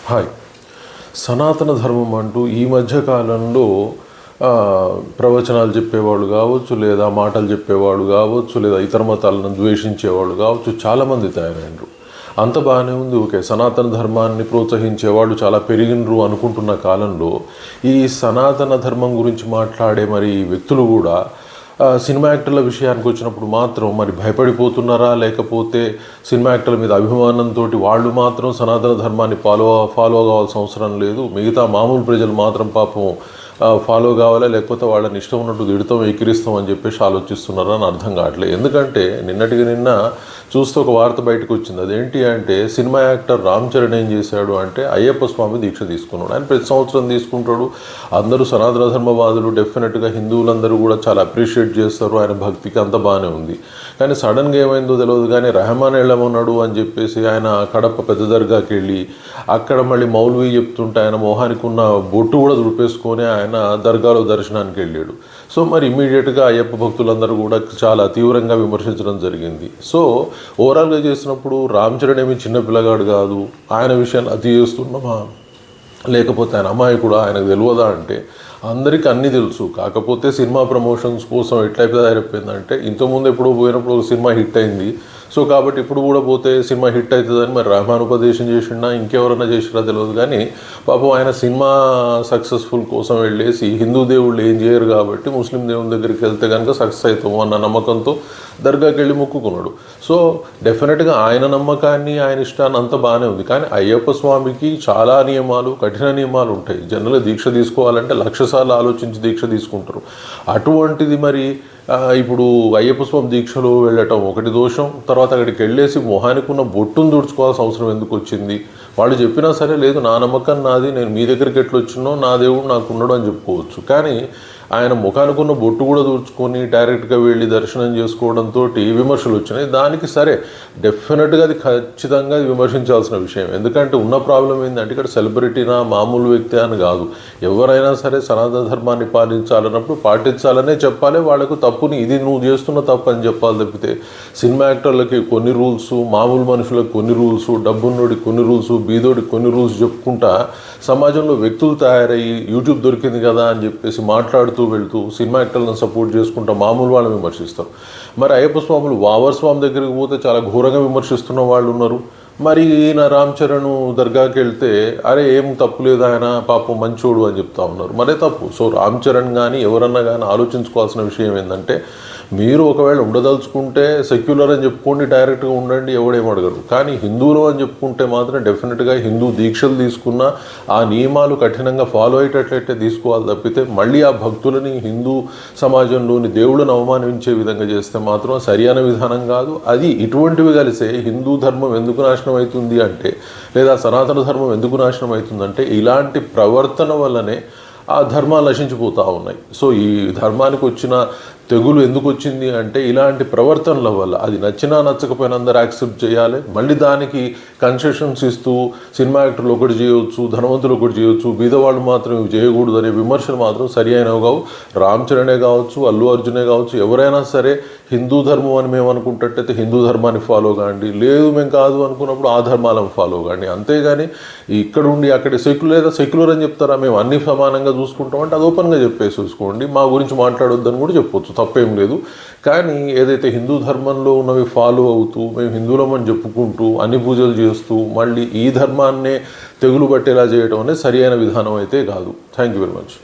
Hi. సనాతన ధర్మం అంటూ ఈ మధ్య కాలంలో ప్రవచనాలు చెప్పేవాళ్ళు కావచ్చు, లేదా మాటలు చెప్పేవాళ్ళు కావచ్చు, లేదా ఇతర మతాలను ద్వేషించేవాళ్ళు కావచ్చు, చాలామంది తయారైనరు. అంత బాగానే ఉంది, ఓకే. సనాతన ధర్మాన్ని ప్రోత్సహించేవాళ్ళు చాలా పెరిగినరు అనుకుంటున్న కాలంలో ఈ సనాతన ధర్మం గురించి మాట్లాడే మరి వ్యక్తులు కూడా సినిమా యాక్టర్ల విషయానికి వచ్చినప్పుడు మాత్రం మరి భయపడిపోతున్నారా, లేకపోతే సినిమా యాక్టర్ల మీద అభిమానంతో వాళ్ళు మాత్రం సనాతన ధర్మాన్ని ఫాలో కావాల్సిన అవసరం లేదు, మిగతా మామూలు ప్రజలు మాత్రం పాపం ఫాలో కావాలా, లేకపోతే వాళ్ళని ఇష్టం ఉన్నట్టు తిడతాం ఎక్కిరిస్తాం అని చెప్పేసి ఆలోచిస్తున్నారా అని అర్థం కావట్లేదు. ఎందుకంటే నిన్న చూస్తే ఒక వార్త బయటకు వచ్చింది. అదేంటి అంటే సినిమా యాక్టర్ రామ్ చరణ్ ఏం చేశాడు అంటే అయ్యప్ప స్వామి దీక్ష తీసుకున్నాడు. ఆయన ప్రతి సంవత్సరం తీసుకుంటాడు. అందరూ సనాతన ధర్మవాదులు, డెఫినెట్గా హిందువులందరూ కూడా చాలా అప్రిషియేట్ చేస్తారు ఆయన భక్తికి, అంత బాగానే ఉంది. కానీ సడన్గా ఏమైందో తెలియదు కానీ రెహమాన్ వెళ్ళమన్నాడు అని చెప్పేసి ఆయన కడప పెద్ద దర్గాకి వెళ్ళి అక్కడ మళ్ళీ మౌల్వీ చెప్తుంటే ఆయన మొహానికి ఉన్న బొట్టు కూడా దుడిపేసుకొని ఆయన దర్గాలో దర్శనానికి వెళ్ళాడు. సో మరి ఇమ్మీడియట్గా అయ్యప్ప భక్తులందరూ కూడా చాలా తీవ్రంగా విమర్శించడం జరిగింది. సో ఓవరాల్గా చేసినప్పుడు రామ్ చరణ్ ఏమి చిన్న పిల్లగాడు కాదు, ఆయన విషయాన్ని అతి చేస్తున్నామా, లేకపోతే ఆయన అమాయకుడా, ఆయనకు తెలియదా అంటే అందరికీ అన్నీ తెలుసు. కాకపోతే సినిమా ప్రమోషన్స్ కోసం ఎట్లయితే అయిపోయిందంటే ఇంతకుముందు ఎప్పుడో పోయినప్పుడు ఒక సినిమా హిట్ అయింది, సో కాబట్టి ఇప్పుడు కూడా పోతే సినిమా హిట్ అవుతుందని మరి రెహమాన్ ఉపదేశం చేసిండా ఇంకెవరన్నా చేసినా తెలియదు. కానీ పాపం ఆయన సినిమా సక్సెస్ఫుల్ కోసం వెళ్ళేసి హిందూ దేవుళ్ళు ఏం చేయరు కాబట్టి ముస్లిం దేవుని దగ్గరికి వెళ్తే కనుక సక్సెస్ అవుతాము అన్న నమ్మకంతో దర్గాకి వెళ్ళి మొక్కుకున్నాడు. సో డెఫినెట్గా ఆయన నమ్మకాన్ని, ఆయన ఇష్టాన్ని అంతా బాగానే ఉంది. కానీ అయ్యప్ప స్వామికి చాలా నియమాలు, కఠిన నియమాలు ఉంటాయి. జనరల్గా దీక్ష తీసుకోవాలంటే 1,00,000 సార్లు ఆలోచించి దీక్ష తీసుకుంటారు. అటువంటిది మరి ఇప్పుడు అయ్యప్ప స్వామి దీక్షలో వెళ్ళటం ఒకటి దోషం, తర్వాత అక్కడికి వెళ్ళేసి మొహానికి ఉన్న బొట్టును తుడుచుకోవాల్సిన అవసరం ఎందుకు వచ్చింది? వాళ్ళు చెప్పినా సరే, లేదు నా నమ్మకం నాది, నేను మీ దగ్గరికి ఎట్లా వచ్చినో నా దేవుడు నాకు ఉన్నాడు అని చెప్పుకోవచ్చు. కానీ ఆయన ముఖానికి ఉన్న బొట్టు కూడా తుడుచుకొని డైరెక్ట్గా వెళ్ళి దర్శనం చేసుకోవడంతో విమర్శలు వచ్చినాయి. దానికి సరే డెఫినెట్గా అది ఖచ్చితంగా విమర్శించాల్సిన విషయం. ఎందుకంటే ఉన్న ప్రాబ్లం ఏంటంటే ఇక్కడ సెలబ్రిటీనా మామూలు వ్యక్తి అని కాదు, ఎవరైనా సరే సనాతన ధర్మాన్ని పాలించాలన్నప్పుడు పాటించాలనే చెప్పాలి. వాళ్ళకు తప్పుని ఇది నువ్వు చేస్తున్న తప్పు అని చెప్పాలి తప్పితే సినిమా యాక్టర్లకి కొన్ని రూల్స్, మామూలు మనుషులకు కొన్ని రూల్స్, డబ్బున్నోడికి కొన్ని రూల్స్, బీదోడికి కొన్ని రూల్స్ చెప్పుకుంటా సమాజంలో వ్యక్తులు తయారయ్యి యూట్యూబ్ దొరికింది కదా అని చెప్పేసి మాట్లాడుతూ వెళ్తూ సినిమా యాక్టర్లను సపోర్ట్ చేసుకుంటూ మామూలు వాళ్ళని విమర్శిస్తారు. మరి అయ్యప్ప స్వాములు వావర్ స్వామి దగ్గరికి పోతే చాలా ఘోరంగా విమర్శిస్తున్న వాళ్ళు ఉన్నారు. మరి ఈయన రామ్ చరణ్ దర్గాకి వెళ్తే అరే ఏం తప్పు లేదు, ఆయన పాపం మంచోడు అని చెప్తా ఉన్నారు. మరే తప్పు. సో రామ్ చరణ్ కానీ ఎవరన్నా కానీ ఆలోచించుకోవాల్సిన విషయం ఏంటంటే మీరు ఒకవేళ ఉండదలుచుకుంటే సెక్యులర్ అని చెప్పుకోండి, డైరెక్ట్గా ఉండండి, ఎవడేం అడగడు. కానీ హిందువులు అని చెప్పుకుంటే మాత్రం డెఫినెట్గా హిందూ దీక్షలు తీసుకున్న ఆ నియమాలు కఠినంగా ఫాలో అయ్యేటట్లయితే తీసుకోవాలి తప్పితే మళ్ళీ ఆ భక్తులని హిందూ సమాజంలోని దేవుళ్ళను అవమానించే విధంగా చేస్తే మాత్రం సరైన విధానం కాదు. అది ఇటువంటివి కలిసే హిందూ ధర్మం ఎందుకు నాశనం అవుతుంది అంటే, లేదా సనాతన ధర్మం ఎందుకు నాశనం అవుతుందంటే ఇలాంటి ప్రవర్తన వల్లనే ఆ ధర్మాలు నశించిపోతూ ఉన్నాయి. సో ఈ ధర్మానికి వచ్చిన తెగులు ఎందుకు వచ్చింది అంటే ఇలాంటి ప్రవర్తనల వల్ల. అది నచ్చినా నచ్చకపోయినా అందరూ యాక్సెప్ట్ చేయాలి. మళ్ళీ దానికి కన్సెషన్స్ ఇస్తూ సినిమా యాక్టర్లు ఒకటి చేయవచ్చు, ధనవంతులు ఒకటి చేయవచ్చు, బీదవాళ్ళు మాత్రం ఇవి చేయకూడదు అనే విమర్శలు మాత్రం సరి అయినవి కావు. రామ్ చరణే కావచ్చు, అల్లు అర్జునే కావచ్చు, ఎవరైనా సరే హిందూ ధర్మం అని మేము అనుకుంటట్టయితే హిందూ ధర్మాన్ని ఫాలో కాండి, లేదు మేము కాదు అనుకున్నప్పుడు ఆ ధర్మాలను ఫాలో కాండి. అంతేగాని ఇక్కడ ఉండి అక్కడ సెక్యులర్ అని చెప్తారా, మేము అన్ని సమానంగా చూసుకుంటామంటే అది ఓపెన్గా చెప్పేసి చూసుకోండి, మా గురించి మాట్లాడొద్దని కూడా చెప్పొచ్చు, తప్పేం లేదు. కానీ ఏదైతే హిందూ ధర్మంలో ఉన్నవి ఫాలో అవుతూ మేము హిందువులమని చెప్పుకుంటూ అన్ని పూజలు చేస్తూ మళ్ళీ ఈ ధర్మాన్నే తెగులు పట్టేలా చేయడం అనేది సరి అయిన విధానం అయితే కాదు. Thank you very much.